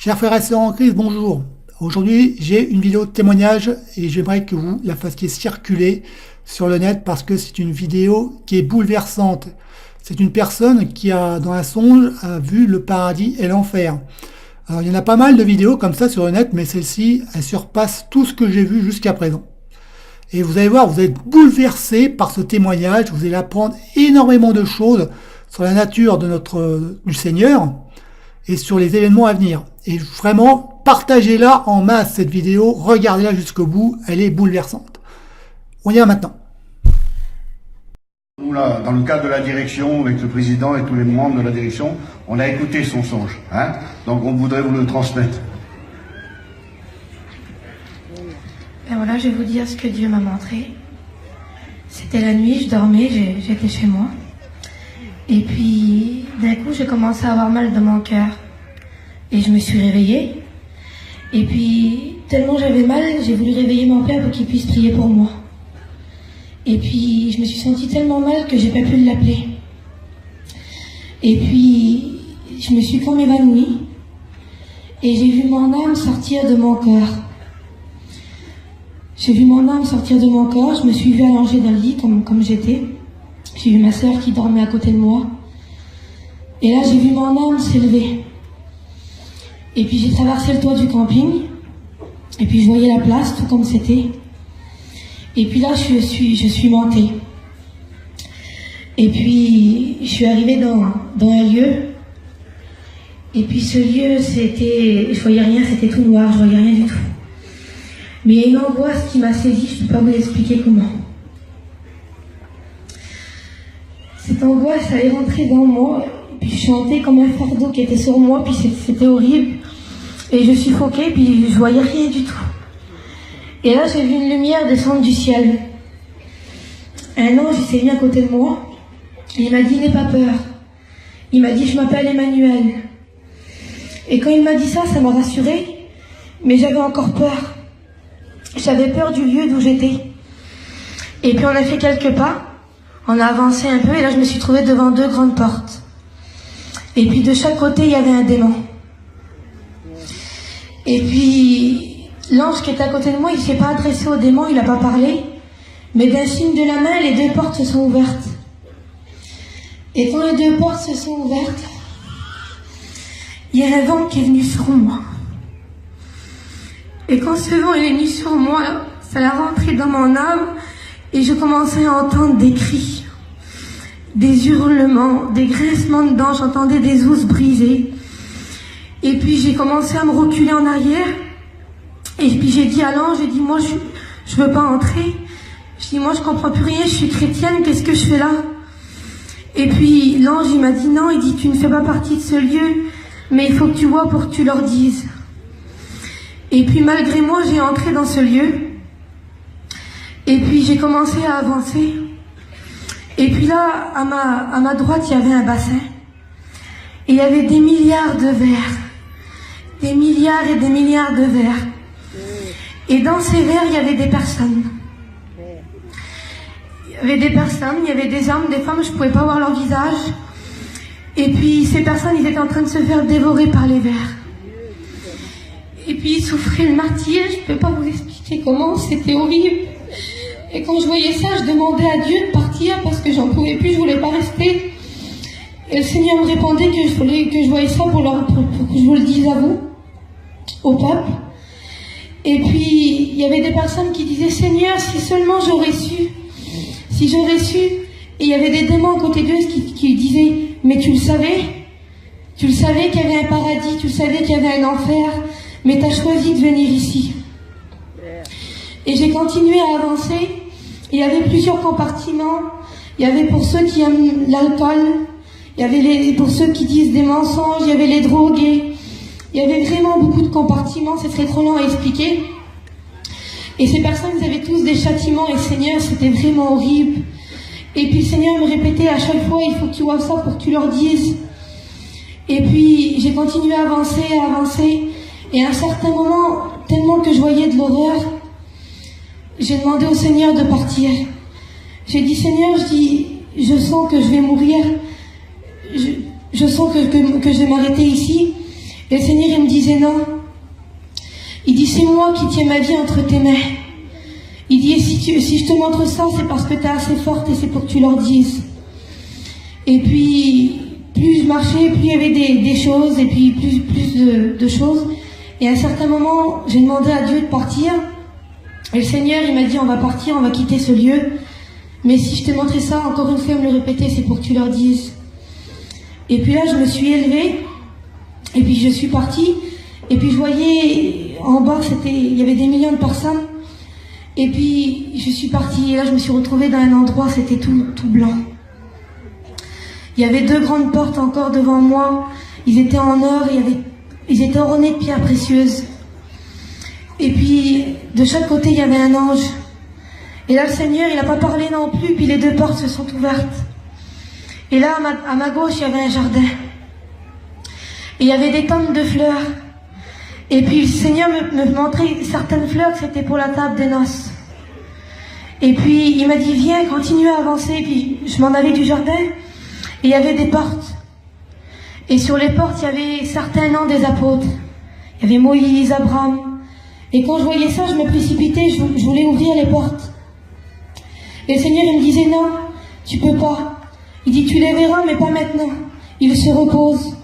Chers frères et sœurs en Christ, bonjour. Aujourd'hui, j'ai une vidéo de témoignage et j'aimerais que vous la fassiez circuler sur le net parce que c'est une vidéo qui est bouleversante. C'est une personne qui dans un songe, a vu le paradis et l'enfer. Alors, il y en a pas mal de vidéos comme ça sur le net, mais celle-ci, elle surpasse tout ce que j'ai vu jusqu'à présent. Et vous allez voir, vous allez être bouleversé par ce témoignage, vous allez apprendre énormément de choses sur la nature du Seigneur et sur les événements à venir. Et vraiment, partagez-la en masse cette vidéo, regardez-la jusqu'au bout, elle est bouleversante. On y va maintenant. Nous, là, dans le cadre de la direction, avec le président et tous les membres de la direction, on a écouté son songe. Donc on voudrait vous le transmettre. Ben voilà, je vais vous dire ce que Dieu m'a montré. C'était la nuit, je dormais, j'étais chez moi. Et puis, d'un coup, j'ai commencé à avoir mal dans mon cœur. Et je me suis réveillée. Et puis, tellement j'avais mal, j'ai voulu réveiller mon père pour qu'il puisse prier pour moi. Et puis, je me suis sentie tellement mal que j'ai pas pu l'appeler. Et puis, je me suis comme évanouie. Et j'ai vu mon âme sortir de mon corps. J'ai vu mon âme sortir de mon corps, je me suis vue allongée dans le lit comme j'étais. J'ai vu ma sœur qui dormait à côté de moi. Et là, j'ai vu mon âme s'élever. Et puis, j'ai traversé le toit du camping. Et puis, je voyais la place, tout comme c'était. Et puis là, je suis montée. Et puis, je suis arrivée dans un lieu. Et puis, ce lieu, je voyais rien, c'était tout noir, je voyais rien du tout. Mais il y a une angoisse qui m'a saisie, je ne peux pas vous l'expliquer comment. Cette angoisse, elle est rentrée dans moi, et puis je sentais comme un fardeau qui était sur moi, puis c'était horrible. Et je suffoquais, puis je voyais rien du tout. Et là, j'ai vu une lumière descendre du ciel. Un ange, il s'est mis à côté de moi, et il m'a dit, n'aie pas peur. Il m'a dit, je m'appelle Emmanuel. Et quand il m'a dit ça m'a rassurée, mais j'avais encore peur. J'avais peur du lieu d'où j'étais. Et puis on a fait quelques pas, on a avancé un peu et là je me suis trouvée devant 2 grandes portes. Et puis de chaque côté il y avait un démon. Et puis l'ange qui était à côté de moi, il ne s'est pas adressé au démon, il n'a pas parlé. Mais d'un signe de la main, les 2 portes se sont ouvertes. Et quand les 2 portes se sont ouvertes, il y a un vent qui est venu sur moi. Et quand ce vent est venu sur moi, ça l'a rentré dans mon âme et je commençais à entendre des cris, des hurlements, des grincements de dents, j'entendais des os brisés. Et puis j'ai commencé à me reculer en arrière et puis j'ai dit à l'ange, j'ai dit moi je veux pas entrer. Je dis moi je comprends plus rien, je suis chrétienne, qu'est-ce que je fais là? Et puis l'ange il m'a dit non, il dit tu ne fais pas partie de ce lieu, mais il faut que tu vois pour que tu leur dises. Et puis malgré moi, j'ai entré dans ce lieu. Et puis j'ai commencé à avancer. Et puis là, à ma droite, il y avait un bassin. Et il y avait des milliards de vers. Des milliards et des milliards de vers. Et dans ces vers, il y avait des personnes. Il y avait des personnes, il y avait des hommes, des femmes, je ne pouvais pas voir leur visage. Et puis ces personnes, ils étaient en train de se faire dévorer par les vers. Et puis ils souffraient le martyre, je ne peux pas vous expliquer comment, c'était horrible. Et quand je voyais ça, je demandais à Dieu de partir parce que j'en pouvais plus, je voulais pas rester. Et le Seigneur me répondait que je voyais ça pour que je vous le dise à vous, au peuple. Et puis il y avait des personnes qui disaient Seigneur, si seulement j'aurais su, si j'aurais su. Et il y avait des démons à côté d'eux qui disaient mais tu le savais qu'il y avait un paradis, tu le savais qu'il y avait un enfer. Mais tu as choisi de venir ici. Et j'ai continué à avancer. Il y avait plusieurs compartiments. Il y avait pour ceux qui aiment l'alcool. Il y avait pour ceux qui disent des mensonges. Il y avait les drogués. Il y avait vraiment beaucoup de compartiments. Ce serait trop long à expliquer. Et ces personnes, ils avaient tous des châtiments. Et Seigneur, c'était vraiment horrible. Et puis le Seigneur me répétait à chaque fois, il faut que tu vois ça pour que tu leur dises. Et puis j'ai continué à avancer. Et à un certain moment, tellement que je voyais de l'horreur, j'ai demandé au Seigneur de partir. J'ai dit, Seigneur, je sens que je vais mourir. Je sens que je vais m'arrêter ici. Et le Seigneur, il me disait non. Il dit, c'est moi qui tiens ma vie entre tes mains. Il dit, et si je te montre ça, c'est parce que tu es assez forte et c'est pour que tu leur dises. Et puis, plus je marchais, plus il y avait des choses, et puis plus de choses. Et à un certain moment, j'ai demandé à Dieu de partir. Et le Seigneur, il m'a dit, on va partir, on va quitter ce lieu. Mais si je te montrais ça, encore une fois, me le répéter, c'est pour que tu leur dises. Et puis là, je me suis élevée. Et puis je suis partie. Et puis je voyais, en bas, il y avait des millions de personnes. Et puis je suis partie. Et là, je me suis retrouvée dans un endroit, c'était tout blanc. Il y avait 2 grandes portes encore devant moi. Ils étaient en or, ils étaient ornés de pierres précieuses. Et puis, de chaque côté, il y avait un ange. Et là, le Seigneur, il n'a pas parlé non plus, puis les 2 portes se sont ouvertes. Et là, à ma gauche, il y avait un jardin. Et il y avait des tonnes de fleurs. Et puis, le Seigneur me montrait certaines fleurs que c'était pour la table des noces. Et puis, il m'a dit, viens, continue à avancer. Et puis, je m'en allais du jardin. Et il y avait des portes. Et sur les portes, il y avait certains noms des apôtres. Il y avait Moïse, Abraham. Et quand je voyais ça, je me précipitais, je voulais ouvrir les portes. Et le Seigneur, il me disait, non, tu peux pas. Il dit, tu les verras, mais pas maintenant. Ils se reposent.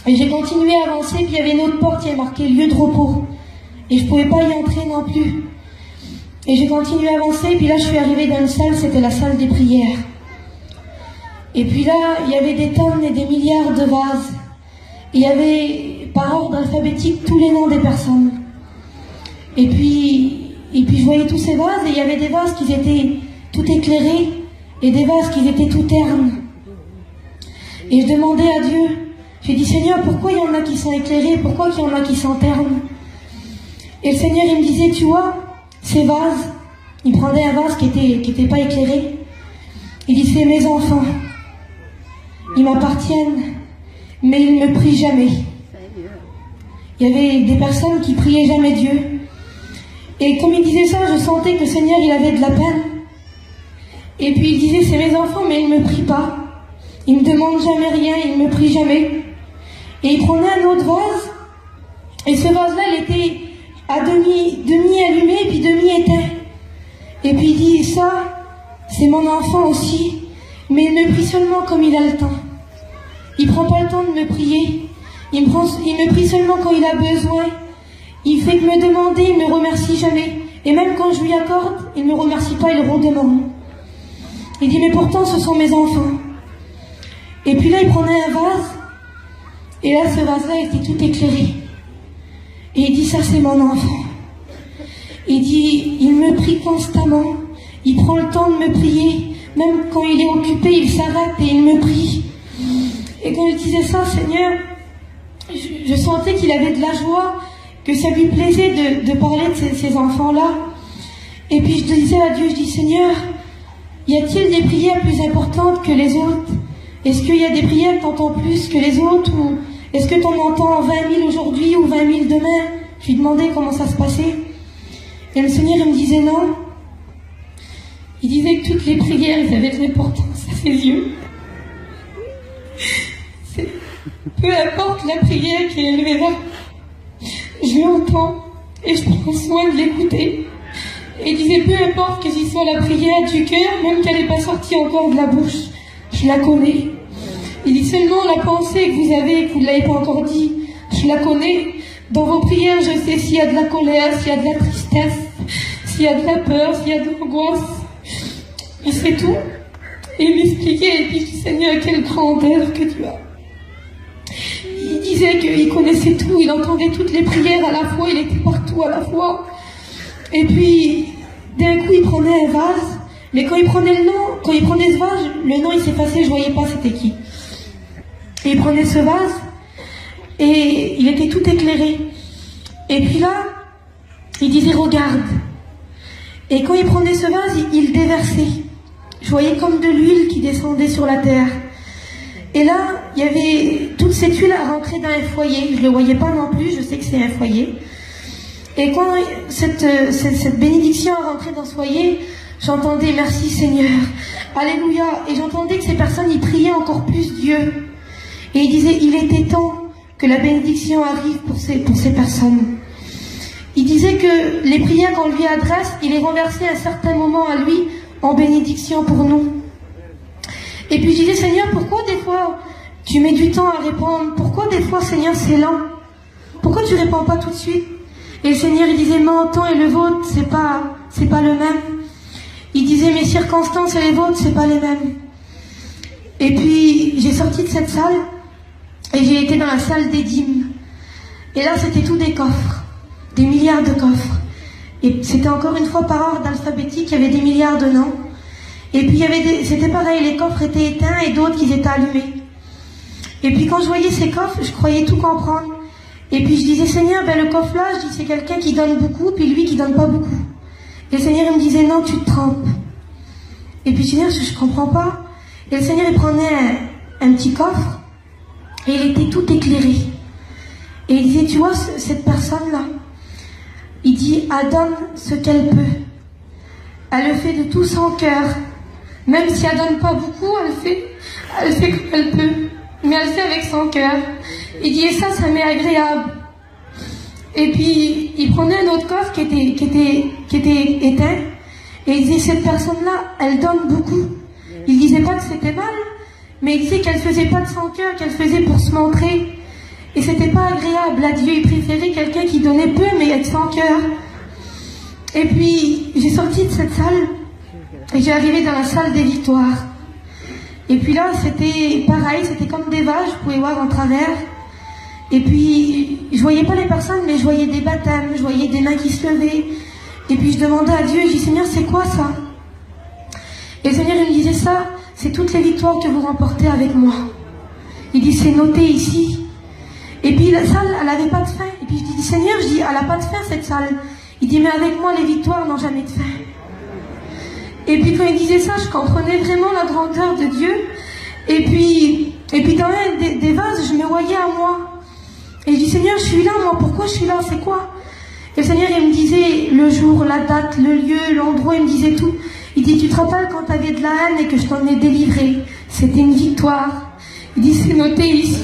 Et j'ai continué à avancer, puis il y avait une autre porte qui est marquée lieu de repos. Et je pouvais pas y entrer non plus. Et j'ai continué à avancer, puis là, je suis arrivée dans une salle, c'était la salle des prières. Et puis là, il y avait des tonnes et des milliards de vases. Il y avait, par ordre alphabétique, tous les noms des personnes. Et puis je voyais tous ces vases, et il y avait des vases qui étaient tout éclairés, et des vases qui étaient tout ternes. Et je demandais à Dieu, j'ai dit, Seigneur, pourquoi il y en a qui sont éclairés, pourquoi il y en a qui sont ternes? Et le Seigneur, il me disait, tu vois, ces vases, il prenait un vase qui était pas éclairé. Il dit, c'est mes enfants. Ils m'appartiennent, mais ils ne me prient jamais. Il y avait des personnes qui priaient jamais Dieu. Et comme il disait ça, je sentais que le Seigneur, il avait de la peine. Et puis il disait, c'est mes enfants, mais ils ne me prient pas. Ils ne me demandent jamais rien, ils ne me prient jamais. Et il prenait un autre vase, et ce vase-là, il était à demi allumé, et puis demi éteint. Et puis il dit, ça, c'est mon enfant aussi. Mais il me prie seulement comme il a le temps. Il ne prend pas le temps de me prier. Il me prie seulement quand il a besoin. Il fait que me demander, il ne me remercie jamais. Et même quand je lui accorde, il ne me remercie pas, il redemande. Il dit, mais pourtant ce sont mes enfants. Et puis là, il prenait un vase. Et là, ce vase-là était tout éclairé. Et il dit, ça c'est mon enfant. Il dit, il me prie constamment. Il prend le temps de me prier. Même quand il est occupé, il s'arrête et il me prie. Et quand il disait ça, Seigneur, je sentais qu'il avait de la joie, que ça lui plaisait de parler de ces enfants-là. Et puis je disais à Dieu, je dis, Seigneur, y a-t-il des prières plus importantes que les autres? Est-ce qu'il y a des prières que tu entends plus que les autres? Ou est-ce que tu en entends 20 000 aujourd'hui ou 20 000 demain? Je lui demandais comment ça se passait. Et le Seigneur, il me disait non. Il disait que toutes les prières, elles avaient de l'importance à ses yeux. Peu importe la prière qui est élevée là, je l'entends et je prends soin de l'écouter. Et il disait, peu importe que ce soit la prière du cœur, même qu'elle n'est pas sortie encore de la bouche, je la connais. Il dit seulement la pensée que vous avez et que vous ne l'avez pas encore dit, je la connais. Dans vos prières, je sais s'il y a de la colère, s'il y a de la tristesse, s'il y a de la peur, s'il y a de l'angoisse. Il sait tout. Et il m'expliquait, et puis je dis, Seigneur, quelle grandeur que tu as. Il disait qu'il connaissait tout, il entendait toutes les prières à la fois, il était partout à la fois. Et puis, d'un coup, il prenait un vase, mais quand il prenait ce vase, le nom il s'effaçait, je voyais pas c'était qui. Et il prenait ce vase, et il était tout éclairé. Et puis là, il disait, regarde. Et quand il prenait ce vase, il déversait. Je voyais comme de l'huile qui descendait sur la terre. Et là, il y avait toute cette huile à rentrer dans un foyer. Je ne le voyais pas non plus, je sais que c'est un foyer. Et quand cette bénédiction a rentré dans ce foyer, j'entendais merci Seigneur, Alléluia. Et j'entendais que ces personnes, ils priaient encore plus Dieu. Et ils disaient, il était temps que la bénédiction arrive pour ces personnes. Il disait que les prières qu'on lui adresse, il les renversait à un certain moment à lui en bénédiction pour nous. Et puis je disais, Seigneur, pourquoi des fois tu mets du temps à répondre? Pourquoi des fois, Seigneur, c'est lent? Pourquoi tu réponds pas tout de suite? Et le Seigneur, il disait, mon temps et le vôtre, c'est pas le même. Il disait, mes circonstances et les vôtres, c'est pas les mêmes. Et puis, j'ai sorti de cette salle, et j'ai été dans la salle des dîmes. Et là, c'était tous des coffres, des milliards de coffres. Et c'était encore une fois par ordre alphabétique, il y avait des milliards de noms. Et puis, c'était pareil, les coffres étaient éteints et d'autres qui étaient allumés. Et puis, quand je voyais ces coffres, je croyais tout comprendre. Et puis, je disais, Seigneur, le coffre là, je dis, c'est quelqu'un qui donne beaucoup, puis lui qui donne pas beaucoup. Et le Seigneur, il me disait, non, tu te trompes. Et puis, je disais, je comprends pas. Et le Seigneur, il prenait un petit coffre, et il était tout éclairé. Et il disait, tu vois, cette personne-là, il dit, elle donne ce qu'elle peut. Elle le fait de tout son cœur. Même si elle donne pas beaucoup, elle fait comme elle peut. Mais elle le fait avec son cœur. Il dit, et ça m'est agréable. Et puis, il prenait un autre coffre qui était éteint. Et il disait, cette personne-là, elle donne beaucoup. Il disait pas que c'était mal, mais il disait qu'elle faisait pas de son cœur, qu'elle faisait pour se montrer. Et c'était pas agréable. Là, Dieu, il préférait quelqu'un qui donnait peu, mais avec son cœur. Et puis, j'ai sorti de cette salle, et j'ai arrivé dans la salle des victoires. Et puis là, c'était pareil, c'était comme des vaches, vous pouvez voir en travers. Et puis, je voyais pas les personnes, mais je voyais des baptêmes, je voyais des mains qui se levaient. Et puis, je demandais à Dieu, je dis, Seigneur, c'est quoi ça? Et le Seigneur, il me disait, ça, c'est toutes les victoires que vous remportez avec moi. Il dit, c'est noté ici. Et puis, la salle, elle n'avait pas de fin. Et puis, je dis, Seigneur, je dis, elle n'a pas de fin, cette salle. Il dit, mais avec moi, les victoires n'ont jamais de fin. Et puis, quand il disait ça, je comprenais vraiment la grandeur de Dieu. Et puis dans un des vases, je me voyais à moi. Et je dis, Seigneur, je suis là, moi, pourquoi je suis là, c'est quoi? Et le Seigneur, il me disait le jour, la date, le lieu, l'endroit, il me disait tout. Il dit, tu te rappelles quand tu avais de la haine et que je t'en ai délivré? C'était une victoire. Il dit, c'est noté ici.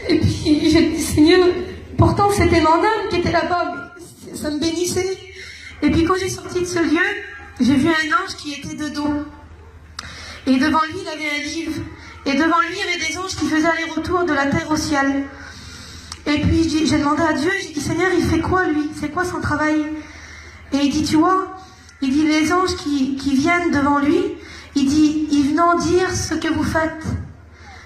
Et puis, j'ai dit, Seigneur, pourtant c'était mon âme qui était là-bas, mais ça me bénissait. Et puis quand j'ai sorti de ce lieu, j'ai vu un ange qui était de dos. Et devant lui, il avait un livre. Et devant lui, il y avait des anges qui faisaient aller-retour de la terre au ciel. Et puis j'ai demandé à Dieu, j'ai dit, Seigneur, il fait quoi lui? C'est quoi son travail? Et il dit, tu vois, il dit, les anges qui viennent devant lui, il dit, ils viennent dire ce que vous faites.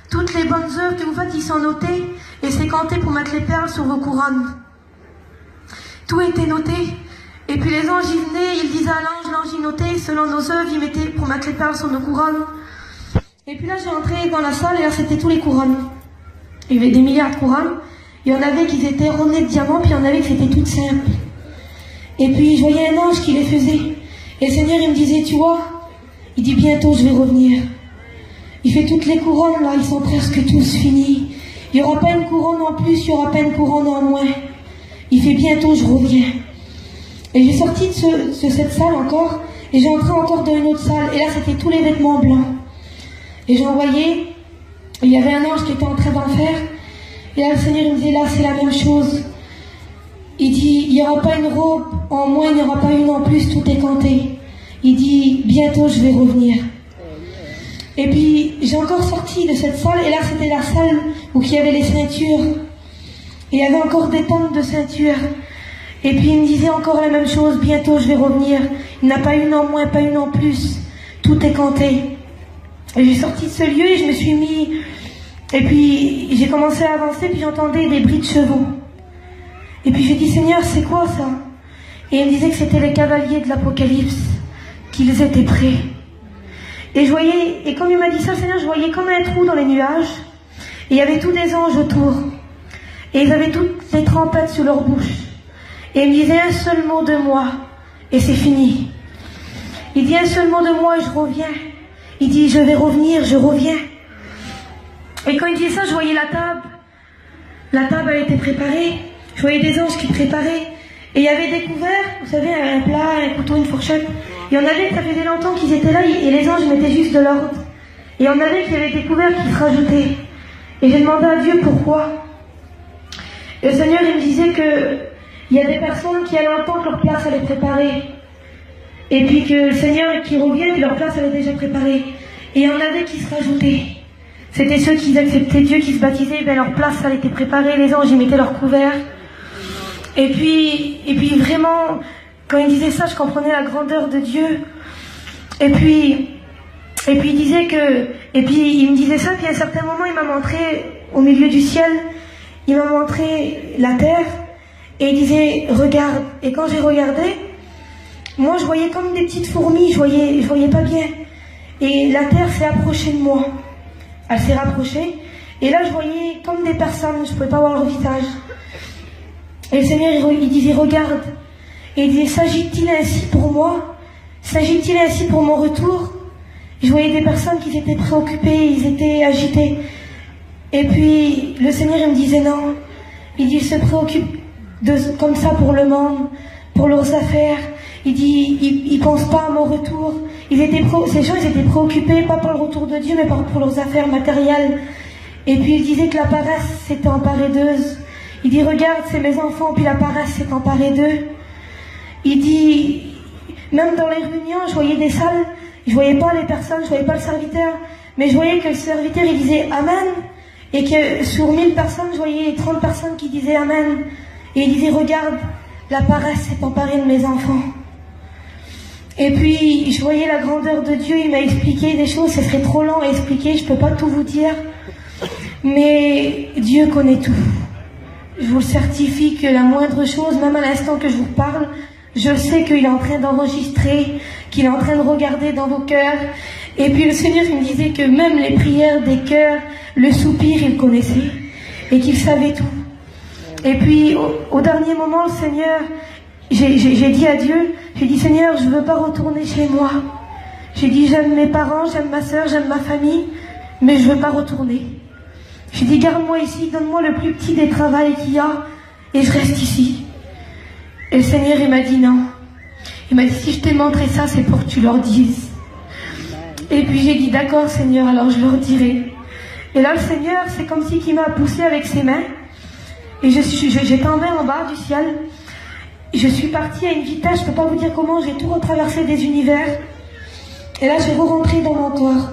Toutes les bonnes œuvres que vous faites, ils sont notés, et c'est compté pour mettre les perles sur vos couronnes. Tout était noté. Et puis les anges, ils venaient, ils disaient à l'ange, il notait, selon nos œuvres, il mettait pour mettre les perles sur nos couronnes. Et puis là, j'ai entré dans la salle, et là, c'était tous les couronnes. Il y avait des milliards de couronnes. Il y en avait qui étaient ornées de diamants, puis il y en avait qui étaient toutes simples. Et puis, je voyais un ange qui les faisait. Et le Seigneur, il me disait, tu vois, il dit, bientôt, je vais revenir. Il fait toutes les couronnes, là, ils sont presque tous finis. Il n'y aura pas une couronne en plus, il n'y aura pas une couronne en moins. Il fait, bientôt, je reviens. Et j'ai sorti de cette salle encore, et j'ai entré encore dans une autre salle. Et là, c'était tous les vêtements blancs. Et j'ai envoyé, il y avait un ange qui était en train d'en faire. Et là, le Seigneur, il me disait, là, c'est la même chose. Il dit, il n'y aura pas une robe en moins, il n'y aura pas une en plus, tout est compté. Il dit, bientôt, je vais revenir. Et puis, j'ai encore sorti de cette salle, et là, c'était la salle où il y avait les ceintures. Et il y avait encore des pentes de ceinture. Et puis, il me disait encore la même chose, bientôt, je vais revenir. Il n'y en a pas une en moins, pas une en plus. Tout est compté. Et j'ai sorti de ce lieu, et je me suis mis... Et puis, j'ai commencé à avancer, puis j'entendais des bruits de chevaux. Et puis, j'ai dit, Seigneur, c'est quoi ça? Et il me disait que c'était les cavaliers de l'Apocalypse, qu'ils étaient prêts. Et je voyais, et comme il m'a dit ça, Seigneur, je voyais comme un trou dans les nuages. Et il y avait tous des anges autour. Et ils avaient toutes les trompettes sur leur bouche. Et il me disait un seul mot de moi, et c'est fini. Il dit un seul mot de moi, et je reviens. Il dit, je vais revenir, je reviens. Et quand il disait ça, je voyais la table. La table, elle était préparée. Je voyais des anges qui préparaient. Et il y avait des couverts, vous savez, un plat, un couteau, une fourchette. Il y en avait, ça faisait longtemps qu'ils étaient là, et les anges mettaient juste de l'ordre. Et il y en avait qui avaient des couverts qui se rajoutaient. Et j'ai demandé à Dieu pourquoi. Le Seigneur, il me disait que il y a des personnes qui allaient entendre que leur place allait être préparée. Et puis que le Seigneur qui revient, leur place elle est déjà préparée. Et il y en avait qui se rajoutaient. C'était ceux qui acceptaient Dieu, qui se baptisaient, ben leur place elle était préparée, les anges y mettaient leur couvert. Et puis vraiment, quand il disait ça, je comprenais la grandeur de Dieu. Et puis il disait que, et puis il me disait ça, puis à un certain moment il m'a montré au milieu du ciel, il m'a montré la terre, et il disait regarde. Et quand j'ai regardé, moi je voyais comme des petites fourmis, je voyais pas bien. Et la terre s'est approchée de moi. Elle s'est rapprochée. Et là je voyais comme des personnes, je pouvais pas voir leur visage. Et le Seigneur il disait regarde. Et il disait s'agit-il ainsi pour moi? S'agit-il ainsi pour mon retour? Je voyais des personnes qui étaient préoccupées, ils étaient agités. Et puis le Seigneur il me disait non. Il dit il se préoccupe comme ça pour le monde, pour leurs affaires. Il dit ils pensent pas à mon retour. Ces gens ils étaient préoccupés pas pour le retour de Dieu mais pour leurs affaires matérielles. Et puis il disait que la paresse s'était emparée d'eux. Il dit regarde c'est mes enfants, puis la paresse s'est emparée d'eux. Il dit même dans les réunions je voyais des salles, je voyais pas les personnes, je voyais pas le serviteur, mais je voyais que le serviteur il disait Amen, et que sur 1000 personnes je voyais 30 personnes qui disaient Amen. Et il disait regarde la paresse s'est emparée de mes enfants. Et puis je voyais la grandeur de Dieu, il m'a expliqué des choses, ce serait trop long à expliquer, je peux pas tout vous dire, mais Dieu connaît tout. Je vous certifie que la moindre chose, même à l'instant que je vous parle, je sais qu'il est en train d'enregistrer, qu'il est en train de regarder dans vos cœurs. Et puis le Seigneur il me disait que même les prières des cœurs, le soupir, il connaissait et qu'il savait tout. Et puis au dernier moment, le Seigneur, j'ai dit à Dieu, j'ai dit Seigneur, je ne veux pas retourner chez moi. J'ai dit j'aime mes parents, j'aime ma soeur, j'aime ma famille, mais je ne veux pas retourner. J'ai dit garde-moi ici, donne-moi le plus petit des travails qu'il y a et je reste ici. Et le Seigneur il m'a dit non. Il m'a dit si je t'ai montré ça c'est pour que tu leur dises. Et puis j'ai dit d'accord Seigneur, alors je leur dirai. Et là le Seigneur c'est comme si il m'a poussé avec ses mains. Et j'ai tombé en bas du ciel. Je suis partie à une vitesse, je ne peux pas vous dire comment, j'ai tout retraversé des univers. Et là j'ai re-rentré dans mon corps.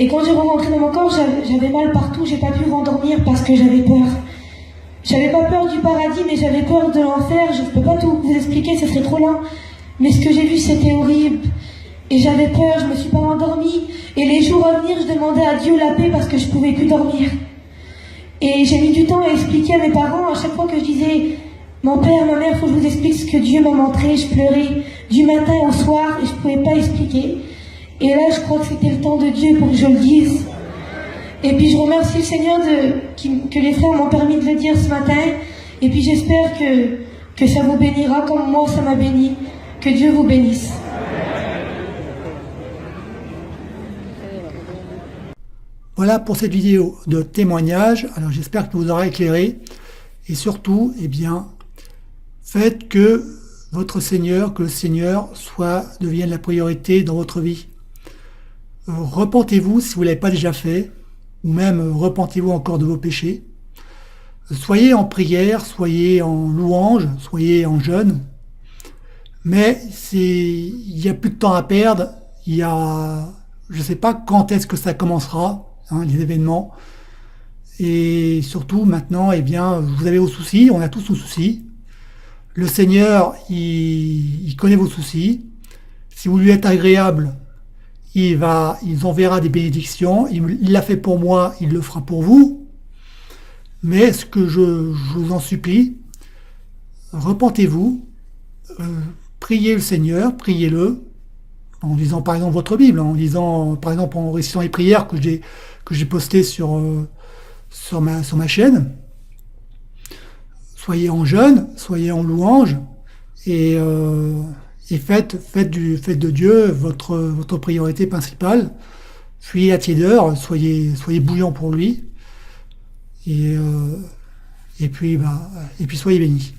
Et quand j'ai re-rentré dans mon corps, j'avais mal partout, j'ai pas pu rendormir parce que j'avais peur. J'avais pas peur du paradis, mais j'avais peur de l'enfer. Je ne peux pas tout vous expliquer, ce serait trop long. Mais ce que j'ai vu, c'était horrible. Et j'avais peur, je me suis pas endormie. Et les jours à venir, je demandais à Dieu la paix parce que je pouvais plus dormir. Et j'ai mis du temps à expliquer à mes parents, à chaque fois que je disais « Mon père, ma mère, il faut que je vous explique ce que Dieu m'a montré », je pleurais du matin au soir et je ne pouvais pas expliquer. Et là, je crois que c'était le temps de Dieu pour que je le dise. Et puis je remercie le Seigneur que les frères m'ont permis de le dire ce matin. Et puis j'espère que ça vous bénira comme moi ça m'a béni. Que Dieu vous bénisse. Voilà pour cette vidéo de témoignage. Alors j'espère que vous aura éclairé. Et surtout, eh bien, faites que votre Seigneur, que le Seigneur devienne la priorité dans votre vie. Repentez-vous si vous ne l'avez pas déjà fait, ou même repentez-vous encore de vos péchés. Soyez en prière, soyez en louange, soyez en jeûne. Mais il n'y a plus de temps à perdre. Je ne sais pas quand est-ce que ça commencera, les événements. Et surtout maintenant, eh bien, vous avez vos soucis, on a tous nos soucis. Le Seigneur, il connaît vos soucis. Si vous lui êtes agréable, il enverra des bénédictions. Il l'a fait pour moi, il le fera pour vous. Mais ce que je vous en supplie, repentez-vous, priez le Seigneur, priez-le, en lisant par exemple votre Bible, en lisant par exemple en récitant les prières que j'ai postées sur ma chaîne. Soyez en jeûne, soyez en louange et faites de Dieu votre priorité principale. Fuyez la tiédeur, soyez bouillant pour lui et puis soyez bénis.